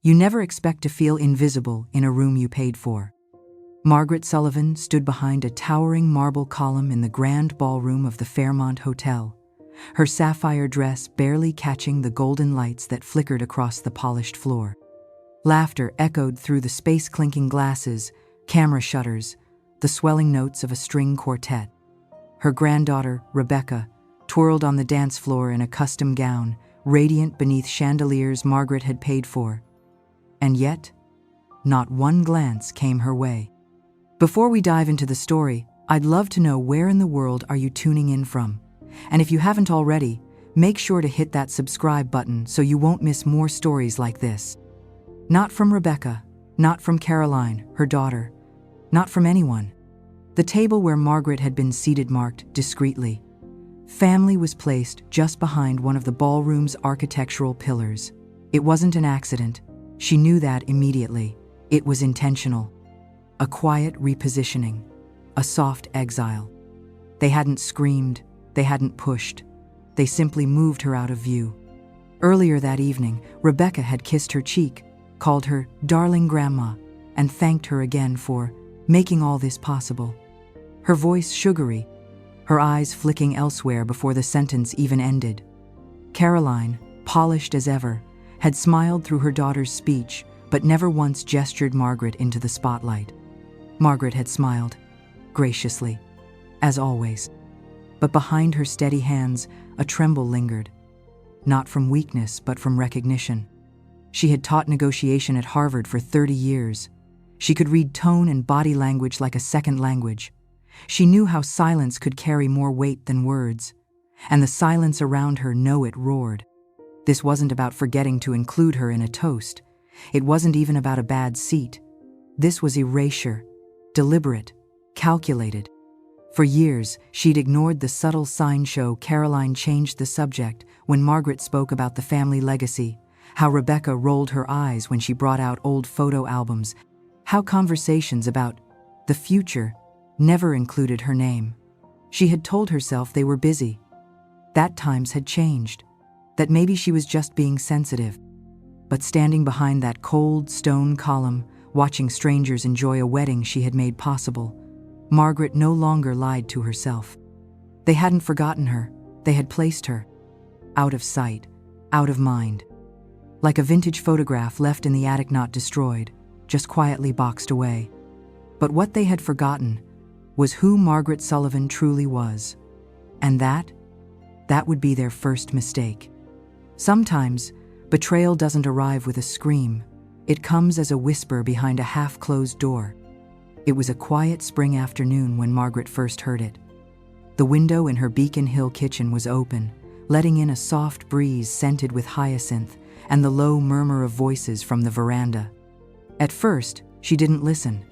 You never expect to feel invisible in a room you paid for. Margaret Sullivan stood behind a towering marble column in the grand ballroom of the Fairmont Hotel, her sapphire dress barely catching the golden lights that flickered across the polished floor. Laughter echoed through the space-clinking glasses, camera shutters, the swelling notes of a string quartet. Her granddaughter, Rebecca, twirled on the dance floor in a custom gown, radiant beneath chandeliers Margaret had paid for. And yet, not one glance came her way. Before we dive into the story, I'd love to know, where in the world are you tuning in from? And if you haven't already, make sure to hit that subscribe button so you won't miss more stories like this. Not from Rebecca, not from Caroline, her daughter, not from anyone. The table where Margaret had been seated marked discreetly. Family was placed just behind one of the ballroom's architectural pillars. It wasn't an accident. She knew that immediately. It was intentional. A quiet repositioning. A soft exile. They hadn't screamed. They hadn't pushed. They simply moved her out of view. Earlier that evening, Rebecca had kissed her cheek, called her darling grandma, and thanked her again for making all this possible. Her voice sugary, her eyes flicking elsewhere before the sentence even ended. Caroline, polished as ever, had smiled through her daughter's speech, but never once gestured Margaret into the spotlight. Margaret had smiled, graciously, as always. But behind her steady hands, a tremble lingered. Not from weakness, but from recognition. She had taught negotiation at Harvard for 30 years. She could read tone and body language like a second language. She knew how silence could carry more weight than words. And the silence around her knew it roared. This wasn't about forgetting to include her in a toast. It wasn't even about a bad seat. This was erasure, deliberate, calculated. For years, she'd ignored the subtle sign show. Caroline changed the subject when Margaret spoke about the family legacy, how Rebecca rolled her eyes when she brought out old photo albums, how conversations about the future never included her name. She had told herself they were busy, that times had changed, that maybe she was just being sensitive. But standing behind that cold stone column, watching strangers enjoy a wedding she had made possible, Margaret no longer lied to herself. They hadn't forgotten her, they had placed her. Out of sight, out of mind. Like a vintage photograph left in the attic, not destroyed, just quietly boxed away. But what they had forgotten was who Margaret Sullivan truly was. And that would be their first mistake. Sometimes, betrayal doesn't arrive with a scream. It comes as a whisper behind a half-closed door. It was a quiet spring afternoon when Margaret first heard it. The window in her Beacon Hill kitchen was open, letting in a soft breeze scented with hyacinth and the low murmur of voices from the veranda. At first, she didn't listen.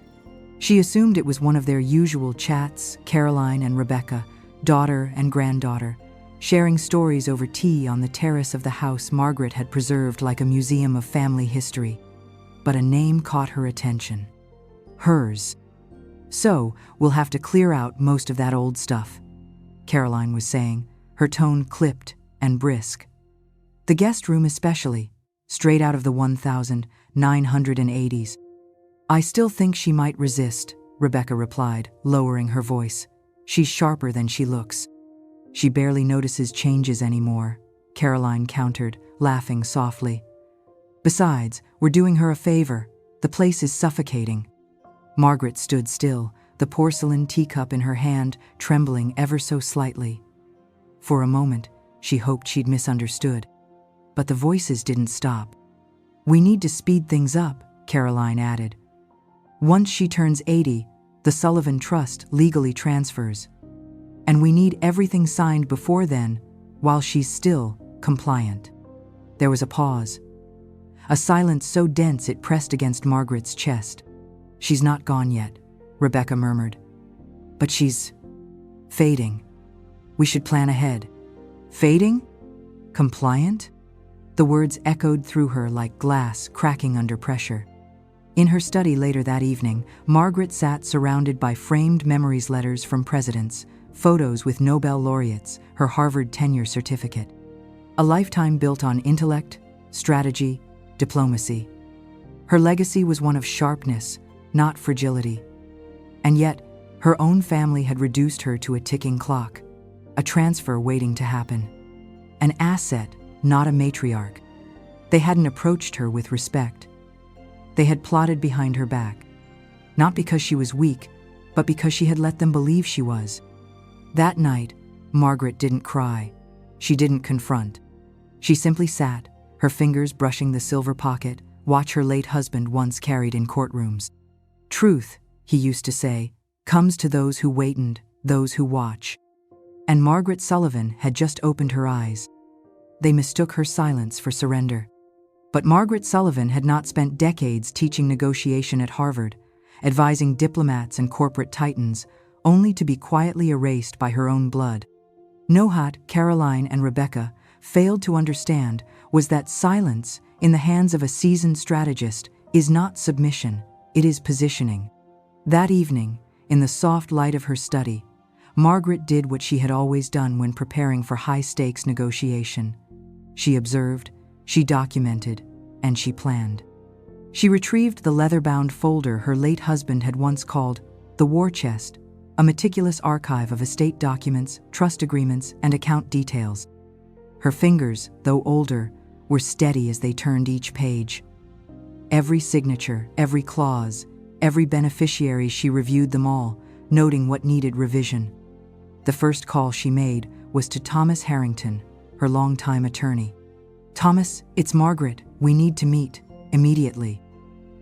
She assumed it was one of their usual chats, Caroline and Rebecca, daughter and granddaughter, sharing stories over tea on the terrace of the house Margaret had preserved like a museum of family history. But a name caught her attention. Hers. "So, we'll have to clear out most of that old stuff," Caroline was saying, her tone clipped and brisk. "The guest room especially, straight out of the 1980s. "I still think she might resist," Rebecca replied, lowering her voice. "She's sharper than she looks." "She barely notices changes anymore," Caroline countered, laughing softly. "Besides, we're doing her a favor. The place is suffocating." Margaret stood still, the porcelain teacup in her hand trembling ever so slightly. For a moment, she hoped she'd misunderstood. But the voices didn't stop. "We need to speed things up," Caroline added. "Once she turns 80, the Sullivan Trust legally transfers. And we need everything signed before then, while she's still compliant." There was a pause. A silence so dense it pressed against Margaret's chest. "She's not gone yet," Rebecca murmured. "But she's fading. We should plan ahead." "Fading? Compliant?" The words echoed through her like glass cracking under pressure. In her study later that evening, Margaret sat surrounded by framed memories letters from presidents, photos with Nobel laureates, her Harvard tenure certificate. A lifetime built on intellect, strategy, diplomacy. Her legacy was one of sharpness, not fragility. And yet, her own family had reduced her to a ticking clock, a transfer waiting to happen. An asset, not a matriarch. They hadn't approached her with respect. They had plotted behind her back, not because she was weak, but because she had let them believe she was. That night, Margaret didn't cry. She didn't confront. She simply sat, her fingers brushing the silver pocket watch her late husband once carried in courtrooms. "Truth," he used to say, "comes to those who wait and those who watch." And Margaret Sullivan had just opened her eyes. They mistook her silence for surrender. But Margaret Sullivan had not spent decades teaching negotiation at Harvard, advising diplomats and corporate titans, only to be quietly erased by her own blood. Nohat, Caroline, and Rebecca failed to understand was that silence, in the hands of a seasoned strategist, is not submission, it is positioning. That evening, in the soft light of her study, Margaret did what she had always done when preparing for high-stakes negotiation. She observed, she documented, and she planned. She retrieved the leather-bound folder her late husband had once called the war chest, a meticulous archive of estate documents, trust agreements, and account details. Her fingers, though older, were steady as they turned each page. Every signature, every clause, every beneficiary, she reviewed them all, noting what needed revision. The first call she made was to Thomas Harrington, her longtime attorney. "Thomas, it's Margaret. We need to meet, immediately."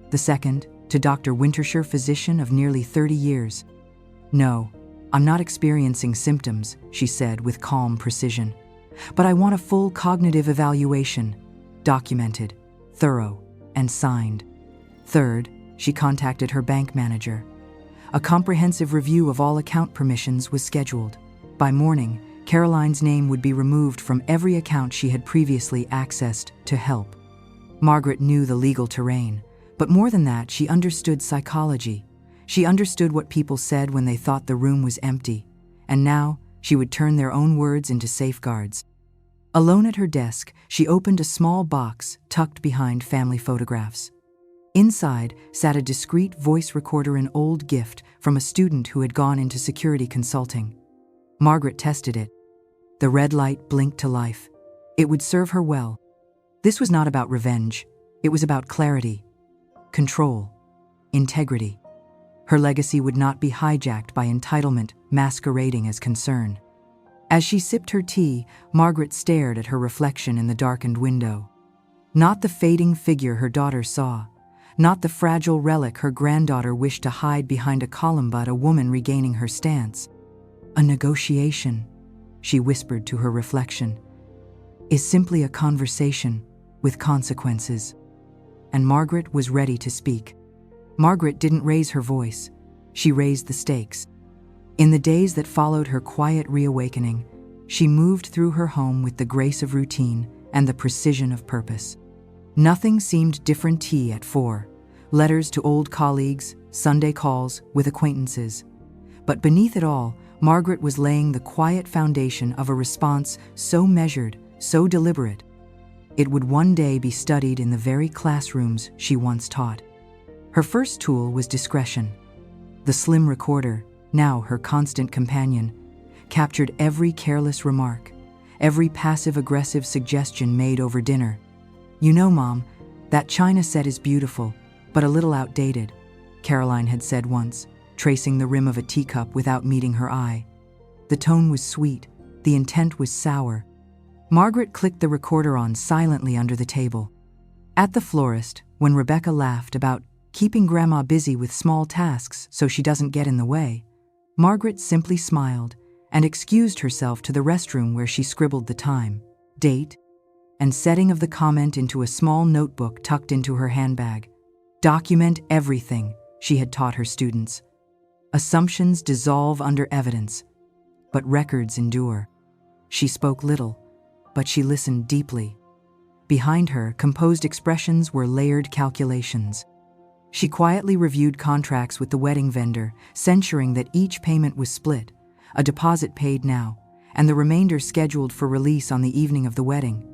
The second, to Dr. Wintershire, physician of nearly 30 years. "No, I'm not experiencing symptoms," she said with calm precision. "But I want a full cognitive evaluation, documented, thorough, and signed." Third, she contacted her bank manager. A comprehensive review of all account permissions was scheduled. By morning, Caroline's name would be removed from every account she had previously accessed to help. Margaret knew the legal terrain, but more than that, she understood psychology. She understood what people said when they thought the room was empty, and now she would turn their own words into safeguards. Alone at her desk, she opened a small box tucked behind family photographs. Inside sat a discreet voice recorder, an old gift from a student who had gone into security consulting. Margaret tested it. The red light blinked to life. It would serve her well. This was not about revenge. It was about clarity, control, integrity. Her legacy would not be hijacked by entitlement masquerading as concern. As she sipped her tea, Margaret stared at her reflection in the darkened window. Not the fading figure her daughter saw, not the fragile relic her granddaughter wished to hide behind a column, but a woman regaining her stance. "A negotiation," she whispered to her reflection, "is simply a conversation with consequences." And Margaret was ready to speak. Margaret didn't raise her voice. She raised the stakes. In the days that followed her quiet reawakening, she moved through her home with the grace of routine and the precision of purpose. Nothing seemed different. Tea at 4, letters to old colleagues, Sunday calls with acquaintances. But beneath it all, Margaret was laying the quiet foundation of a response so measured, so deliberate. It would one day be studied in the very classrooms she once taught. Her first tool was discretion. The slim recorder, now her constant companion, captured every careless remark, every passive-aggressive suggestion made over dinner. "You know, Mom, that china set is beautiful, but a little outdated," Caroline had said once, tracing the rim of a teacup without meeting her eye. The tone was sweet, the intent was sour. Margaret clicked the recorder on silently under the table. At the florist, when Rebecca laughed about keeping Grandma busy with small tasks so she doesn't get in the way, Margaret simply smiled and excused herself to the restroom, where she scribbled the time, date, and setting of the comment into a small notebook tucked into her handbag. Document everything, she had taught her students. Assumptions dissolve under evidence, but records endure. She spoke little, but she listened deeply. Behind her composed expressions were layered calculations. She quietly reviewed contracts with the wedding vendor, censuring that each payment was split, a deposit paid now, and the remainder scheduled for release on the evening of the wedding,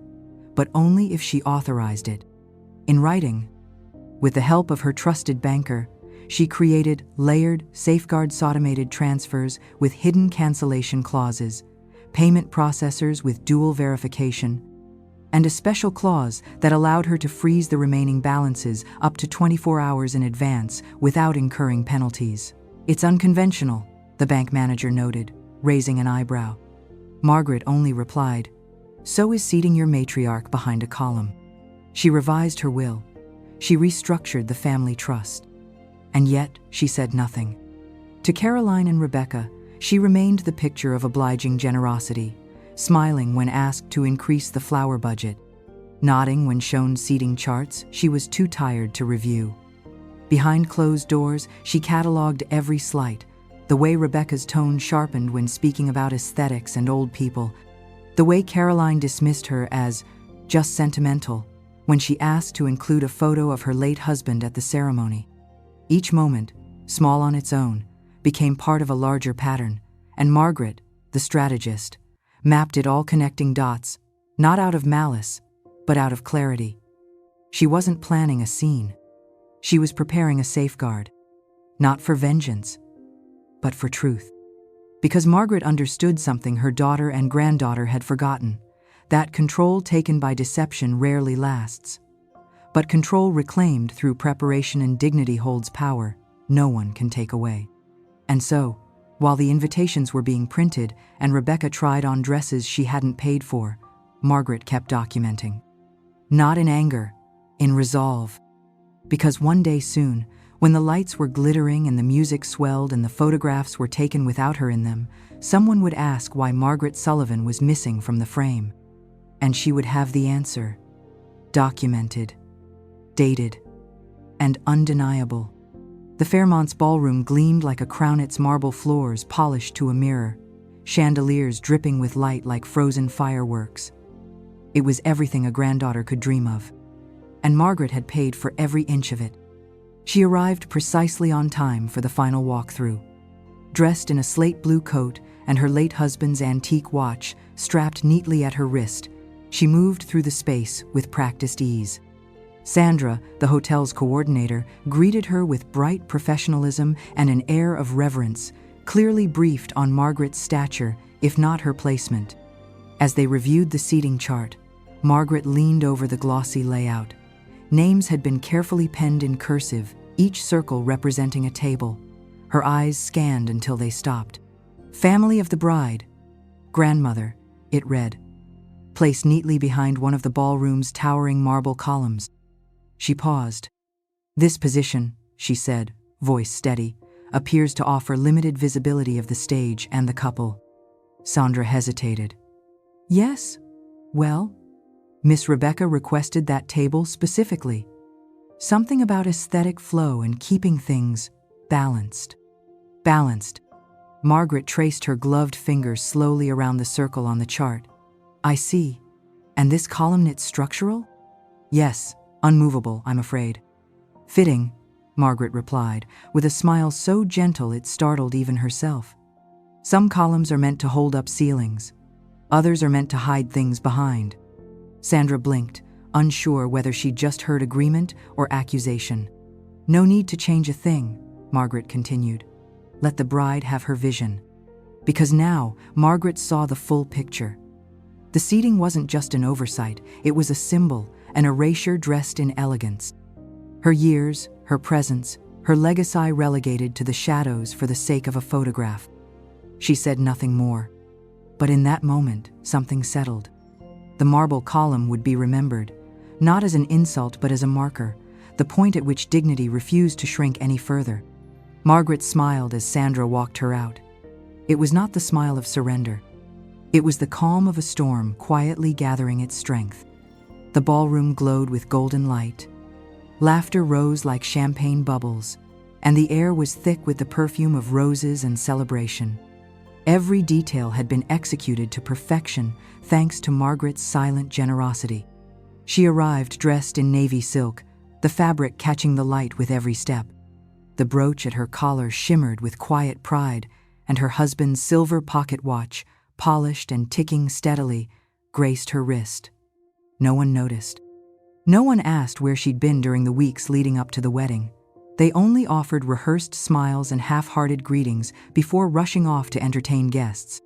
but only if she authorized it. In writing, With the help of her trusted banker, she created layered, safeguards automated transfers with hidden cancellation clauses, payment processors with dual verification, and a special clause that allowed her to freeze the remaining balances up to 24 hours in advance without incurring penalties. "It's unconventional," the bank manager noted, raising an eyebrow. Margaret only replied, "So is seating your matriarch behind a column." She revised her will. She restructured the family trust. And yet, she said nothing. To Caroline and Rebecca, she remained the picture of obliging generosity, smiling when asked to increase the flower budget, nodding when shown seating charts she was too tired to review. Behind closed doors, she cataloged every slight, the way Rebecca's tone sharpened when speaking about aesthetics and old people, the way Caroline dismissed her as just sentimental when she asked to include a photo of her late husband at the ceremony. Each moment, small on its own, became part of a larger pattern, and Margaret, the strategist, mapped it all, connecting dots, not out of malice, but out of clarity. She wasn't planning a scene. She was preparing a safeguard, not for vengeance, but for truth. Because Margaret understood something her daughter and granddaughter had forgotten, that control taken by deception rarely lasts. But control reclaimed through preparation and dignity holds power no one can take away. And so, while the invitations were being printed and Rebecca tried on dresses she hadn't paid for, Margaret kept documenting. Not in anger, in resolve. Because one day soon, when the lights were glittering and the music swelled and the photographs were taken without her in them, someone would ask why Margaret Sullivan was missing from the frame. And she would have the answer. Documented, dated, and undeniable. The Fairmont's ballroom gleamed like a crown, its marble floors polished to a mirror, chandeliers dripping with light like frozen fireworks. It was everything a granddaughter could dream of, and Margaret had paid for every inch of it. She arrived precisely on time for the final walkthrough, dressed in a slate blue coat and her late husband's antique watch strapped neatly at her wrist. She moved through the space with practiced ease. Sandra, the hotel's coordinator, greeted her with bright professionalism and an air of reverence, clearly briefed on Margaret's stature, if not her placement. As they reviewed the seating chart, Margaret leaned over the glossy layout. Names had been carefully penned in cursive, each circle representing a table. Her eyes scanned until they stopped. "Family of the bride. Grandmother," it read, placed neatly behind one of the ballroom's towering marble columns. She paused. "This position," she said, voice steady, "appears to offer limited visibility of the stage and the couple." Sandra hesitated. "Yes? Well, Miss Rebecca requested that table specifically. Something about aesthetic flow and keeping things balanced." Balanced. Margaret traced her gloved fingers slowly around the circle on the chart. "I see. And this column knit structural?" "Yes. Unmovable, I'm afraid." "Fitting," Margaret replied, with a smile so gentle it startled even herself. "Some columns are meant to hold up ceilings. Others are meant to hide things behind." Sandra blinked, unsure whether she'd just heard agreement or accusation. "No need to change a thing," Margaret continued. "Let the bride have her vision." Because now, Margaret saw the full picture. The seating wasn't just an oversight, it was a symbol, an erasure dressed in elegance. Her years, her presence, her legacy relegated to the shadows for the sake of a photograph. She said nothing more. But in that moment, something settled. The marble column would be remembered, not as an insult but as a marker, the point at which dignity refused to shrink any further. Margaret smiled as Sandra walked her out. It was not the smile of surrender. It was the calm of a storm quietly gathering its strength. The ballroom glowed with golden light. Laughter rose like champagne bubbles, and the air was thick with the perfume of roses and celebration. Every detail had been executed to perfection thanks to Margaret's silent generosity. She arrived dressed in navy silk, the fabric catching the light with every step. The brooch at her collar shimmered with quiet pride, and her husband's silver pocket watch, polished and ticking steadily, graced her wrist. No one noticed. No one asked where she'd been during the weeks leading up to the wedding. They only offered rehearsed smiles and half-hearted greetings before rushing off to entertain guests.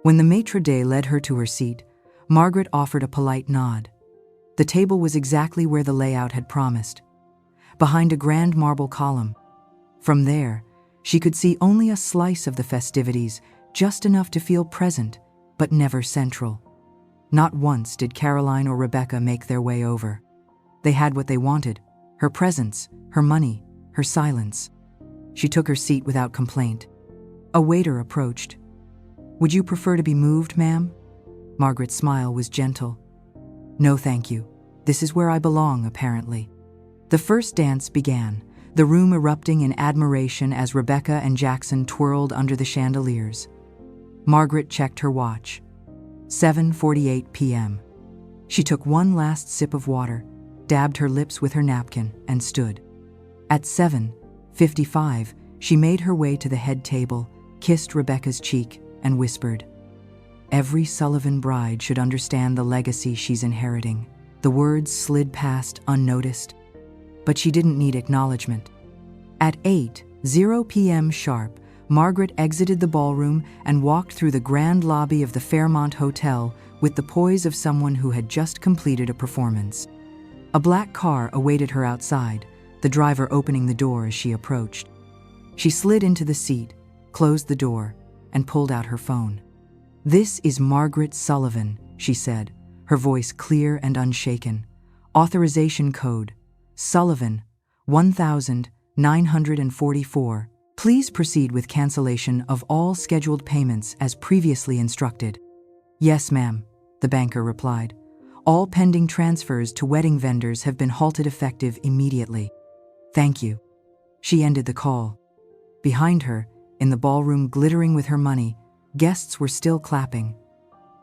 When the maitre d' led her to her seat, Margaret offered a polite nod. The table was exactly where the layout had promised, behind a grand marble column. From there, she could see only a slice of the festivities, just enough to feel present, but never central. Not once did Caroline or Rebecca make their way over. They had what they wanted: her presence, her money, her silence. She took her seat without complaint. A waiter approached. "Would you prefer to be moved, ma'am?" Margaret's smile was gentle. "No, thank you. This is where I belong, apparently." The first dance began, the room erupting in admiration as Rebecca and Jackson twirled under the chandeliers. Margaret checked her watch. 7:48 p.m. She took one last sip of water, dabbed her lips with her napkin, and stood. At 7:55, she made her way to the head table, kissed Rebecca's cheek, and whispered, "Every Sullivan bride should understand the legacy she's inheriting." The words slid past unnoticed, but she didn't need acknowledgement. At 8:00 p.m. sharp, Margaret exited the ballroom and walked through the grand lobby of the Fairmont Hotel with the poise of someone who had just completed a performance. A black car awaited her outside, the driver opening the door as she approached. She slid into the seat, closed the door, and pulled out her phone. "This is Margaret Sullivan," she said, her voice clear and unshaken. "Authorization code, Sullivan, 1944. Please proceed with cancellation of all scheduled payments as previously instructed." "Yes, ma'am," the banker replied. "All pending transfers to wedding vendors have been halted effective immediately." "Thank you." She ended the call. Behind her, in the ballroom glittering with her money, guests were still clapping.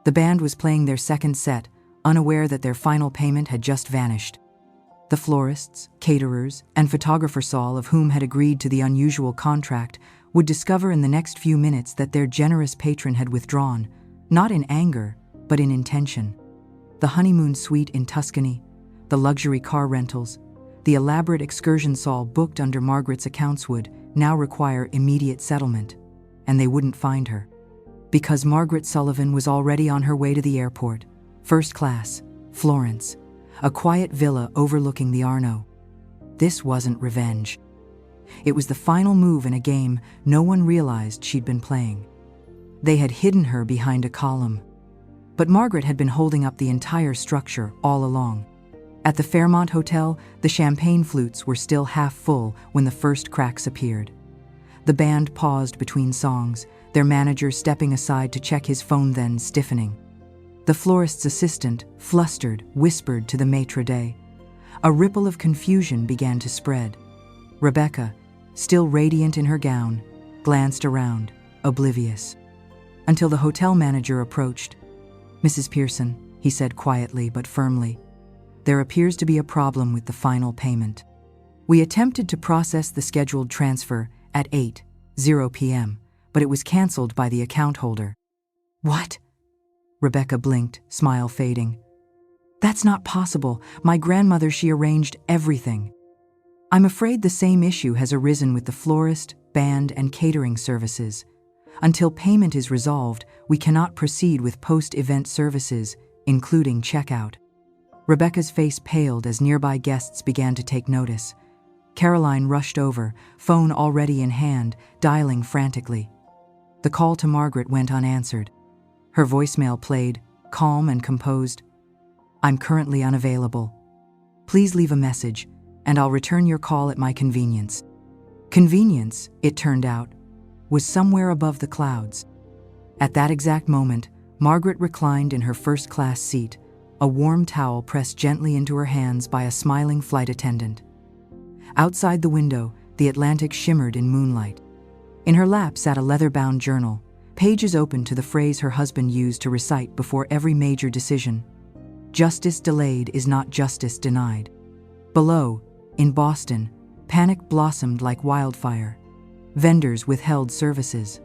The band was playing their second set, unaware that their final payment had just vanished. The florists, caterers, and photographers, all of whom had agreed to the unusual contract, would discover in the next few minutes that their generous patron had withdrawn, not in anger, but in intention. The honeymoon suite in Tuscany, the luxury car rentals, the elaborate excursion Saul booked under Margaret's accounts would now require immediate settlement, and they wouldn't find her. Because Margaret Sullivan was already on her way to the airport, first class, Florence, a quiet villa overlooking the Arno. This wasn't revenge. It was the final move in a game no one realized she'd been playing. They had hidden her behind a column. But Margaret had been holding up the entire structure all along. At the Fairmont Hotel, the champagne flutes were still half full when the first cracks appeared. The band paused between songs, their manager stepping aside to check his phone, then stiffening. The florist's assistant, flustered, whispered to the maitre d'. A ripple of confusion began to spread. Rebecca, still radiant in her gown, glanced around, oblivious. Until the hotel manager approached. "Mrs. Pearson," he said quietly but firmly, "there appears to be a problem with the final payment. We attempted to process the scheduled transfer at 8:00 p.m., but it was canceled by the account holder." "What?" Rebecca blinked, smile fading. "That's not possible. My grandmother, she arranged everything." "I'm afraid the same issue has arisen with the florist, band, and catering services. Until payment is resolved, we cannot proceed with post-event services, including checkout." Rebecca's face paled as nearby guests began to take notice. Caroline rushed over, phone already in hand, dialing frantically. The call to Margaret went unanswered. Her voicemail played, calm and composed. "I'm currently unavailable. Please leave a message, and I'll return your call at my convenience." Convenience, it turned out, was somewhere above the clouds. At that exact moment, Margaret reclined in her first-class seat, a warm towel pressed gently into her hands by a smiling flight attendant. Outside the window, the Atlantic shimmered in moonlight. In her lap sat a leather-bound journal, pages open to the phrase her husband used to recite before every major decision: "Justice delayed is not justice denied." Below, in Boston, panic blossomed like wildfire. Vendors withheld services.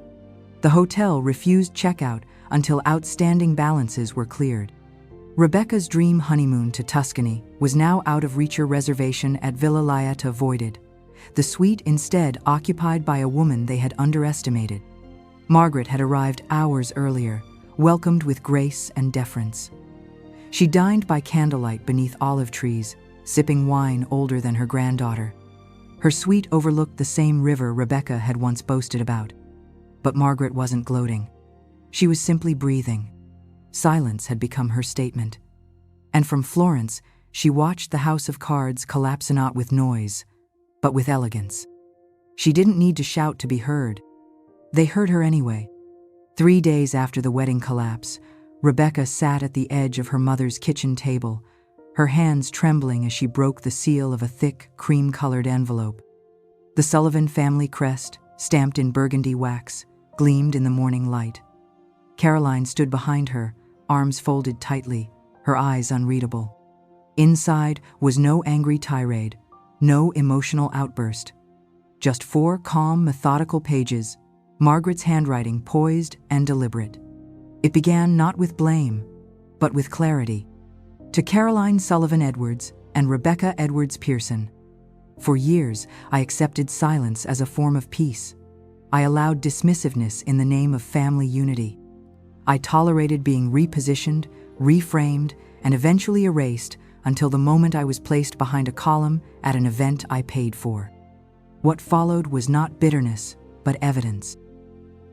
The hotel refused checkout until outstanding balances were cleared. Rebecca's dream honeymoon to Tuscany was now out of reach. Her reservation at Villa Laieta voided, the suite instead occupied by a woman they had underestimated. Margaret had arrived hours earlier, welcomed with grace and deference. She dined by candlelight beneath olive trees, sipping wine older than her granddaughter. Her suite overlooked the same river Rebecca had once boasted about. But Margaret wasn't gloating. She was simply breathing. Silence had become her statement. And from Florence, she watched the house of cards collapse not with noise, but with elegance. She didn't need to shout to be heard. They heard her anyway. 3 days after the wedding collapse, Rebecca sat at the edge of her mother's kitchen table, her hands trembling as she broke the seal of a thick, cream-colored envelope. The Sullivan family crest, stamped in burgundy wax, gleamed in the morning light. Caroline stood behind her, arms folded tightly, her eyes unreadable. Inside was no angry tirade, no emotional outburst. Just 4 calm, methodical pages, Margaret's handwriting poised and deliberate. It began not with blame, but with clarity. To Caroline Sullivan Edwards and Rebecca Edwards Pearson. For years, I accepted silence as a form of peace. I allowed dismissiveness in the name of family unity. I tolerated being repositioned, reframed, and eventually erased until the moment I was placed behind a column at an event I paid for. What followed was not bitterness, but evidence.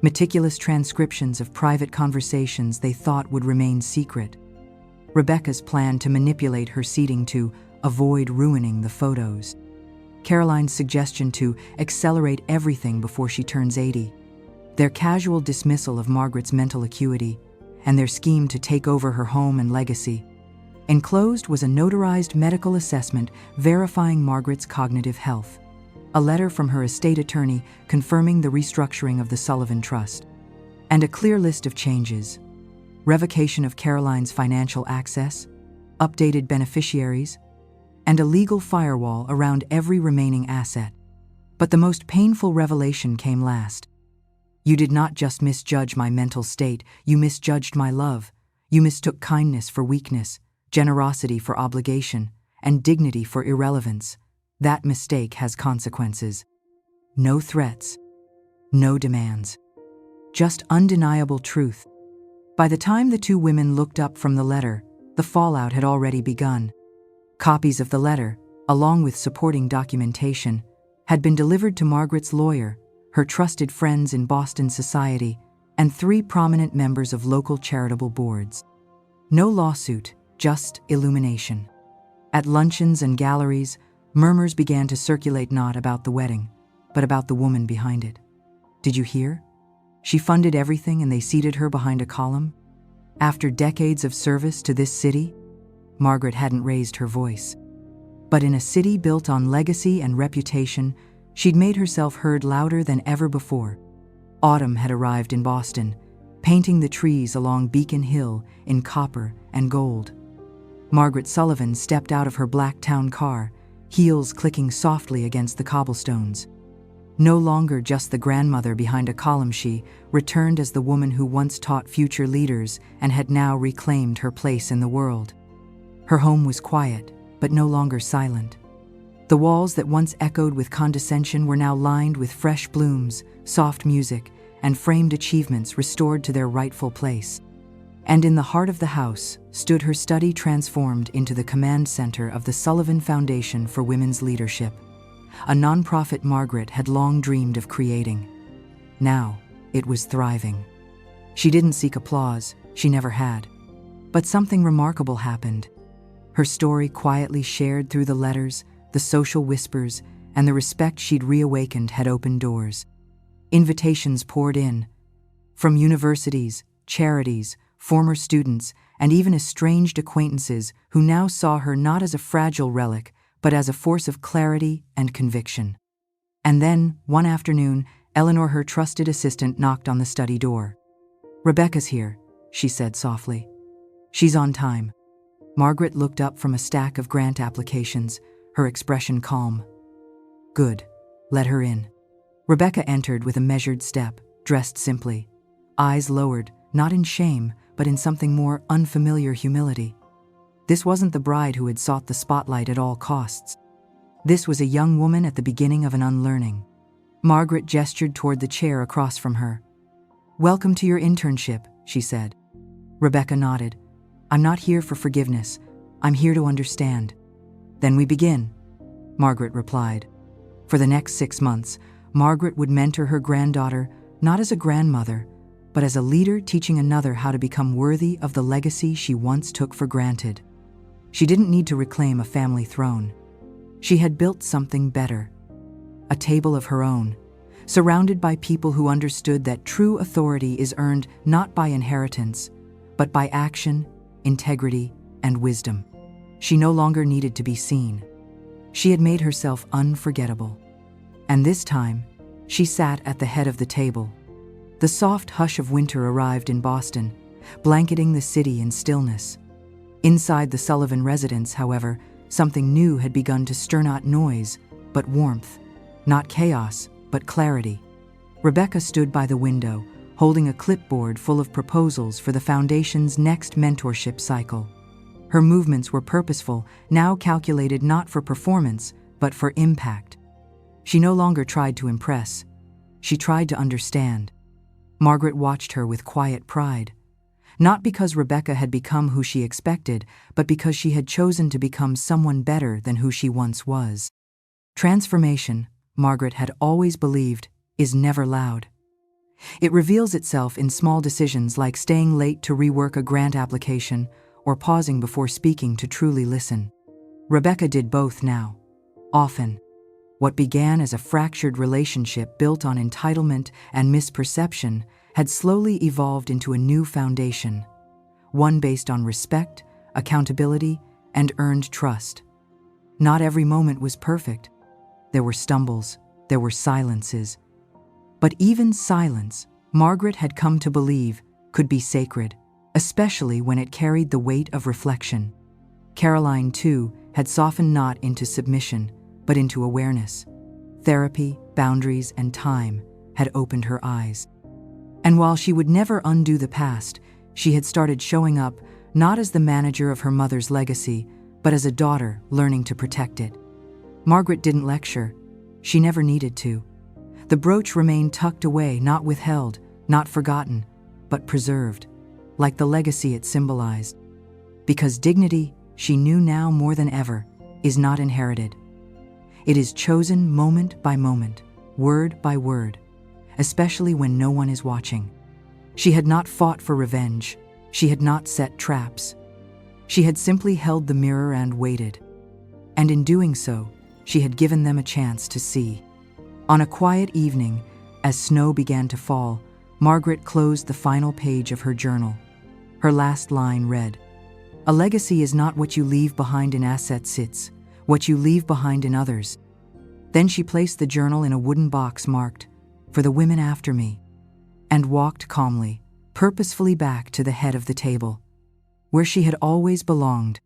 Meticulous transcriptions of private conversations they thought would remain secret. Rebecca's plan to manipulate her seating to avoid ruining the photos. Caroline's suggestion to accelerate everything before she turns 80. Their casual dismissal of Margaret's mental acuity, and their scheme to take over her home and legacy. Enclosed was a notarized medical assessment verifying Margaret's cognitive health. A letter from her estate attorney confirming the restructuring of the Sullivan Trust, and a clear list of changes: revocation of Caroline's financial access, updated beneficiaries, and a legal firewall around every remaining asset. But the most painful revelation came last. You did not just misjudge my mental state, you misjudged my love. You mistook kindness for weakness, generosity for obligation, and dignity for irrelevance. That mistake has consequences. No threats, no demands, just undeniable truth. By the time the 2 women looked up from the letter, the fallout had already begun. Copies of the letter, along with supporting documentation, had been delivered to Margaret's lawyer, her trusted friends in Boston society, and 3 prominent members of local charitable boards. No lawsuit, just illumination. At luncheons and galleries, murmurs began to circulate not about the wedding, but about the woman behind it. Did you hear? She funded everything and they seated her behind a column? After decades of service to this city? Margaret hadn't raised her voice. But in a city built on legacy and reputation, she'd made herself heard louder than ever before. Autumn had arrived in Boston, painting the trees along Beacon Hill in copper and gold. Margaret Sullivan stepped out of her black town car, heels clicking softly against the cobblestones. No longer just the grandmother behind a column, she returned as the woman who once taught future leaders and had now reclaimed her place in the world. Her home was quiet, but no longer silent. The walls that once echoed with condescension were now lined with fresh blooms, soft music, and framed achievements restored to their rightful place. And in the heart of the house stood her study, transformed into the command center of the Sullivan Foundation for Women's Leadership, a nonprofit Margaret had long dreamed of creating. Now, it was thriving. She didn't seek applause, she never had. But something remarkable happened. Her story, quietly shared through the letters, the social whispers, and the respect she'd reawakened, had opened doors. Invitations poured in. From universities, charities, former students, and even estranged acquaintances who now saw her not as a fragile relic, but as a force of clarity and conviction. And then, one afternoon, Eleanor, her trusted assistant, knocked on the study door. "Rebecca's here," she said softly. "She's on time." Margaret looked up from a stack of grant applications, her expression calm. "Good. Let her in." Rebecca entered with a measured step, dressed simply, eyes lowered, not in shame, but in something more unfamiliar: humility. This wasn't the bride who had sought the spotlight at all costs. This was a young woman at the beginning of an unlearning. Margaret gestured toward the chair across from her. "Welcome to your internship," she said. Rebecca nodded. "I'm not here for forgiveness. I'm here to understand." "Then we begin," Margaret replied. For the next 6 months, Margaret would mentor her granddaughter not as a grandmother, but as a leader teaching another how to become worthy of the legacy she once took for granted. She didn't need to reclaim a family throne. She had built something better, a table of her own, surrounded by people who understood that true authority is earned not by inheritance, but by action, integrity, and wisdom. She no longer needed to be seen. She had made herself unforgettable. And this time, she sat at the head of the table. The soft hush of winter arrived in Boston, blanketing the city in stillness. Inside the Sullivan residence, however, something new had begun to stir, not noise, but warmth. Not chaos, but clarity. Rebecca stood by the window, holding a clipboard full of proposals for the Foundation's next mentorship cycle. Her movements were purposeful, now calculated not for performance, but for impact. She no longer tried to impress. She tried to understand. Margaret watched her with quiet pride. Not because Rebecca had become who she expected, but because she had chosen to become someone better than who she once was. Transformation, Margaret had always believed, is never loud. It reveals itself in small decisions like staying late to rework a grant application or pausing before speaking to truly listen. Rebecca did both now. Often. What began as a fractured relationship built on entitlement and misperception had slowly evolved into a new foundation, one based on respect, accountability, and earned trust. Not every moment was perfect. There were stumbles, there were silences. But even silence, Margaret had come to believe, could be sacred, especially when it carried the weight of reflection. Caroline, too, had softened not into submission, but into awareness. Therapy, boundaries, and time had opened her eyes. And while she would never undo the past, she had started showing up not as the manager of her mother's legacy, but as a daughter learning to protect it. Margaret didn't lecture. She never needed to. The brooch remained tucked away, not withheld, not forgotten, but preserved, like the legacy it symbolized. Because dignity, she knew now more than ever, is not inherited. It is chosen moment by moment, word by word, especially when no one is watching. She had not fought for revenge. She had not set traps. She had simply held the mirror and waited. And in doing so, she had given them a chance to see. On a quiet evening, as snow began to fall, Margaret closed the final page of her journal. Her last line read, "A legacy is not what you leave behind in assets, it's what you leave behind in others." Then she placed the journal in a wooden box marked, "For the women after me," and walked calmly, purposefully back to the head of the table, where she had always belonged,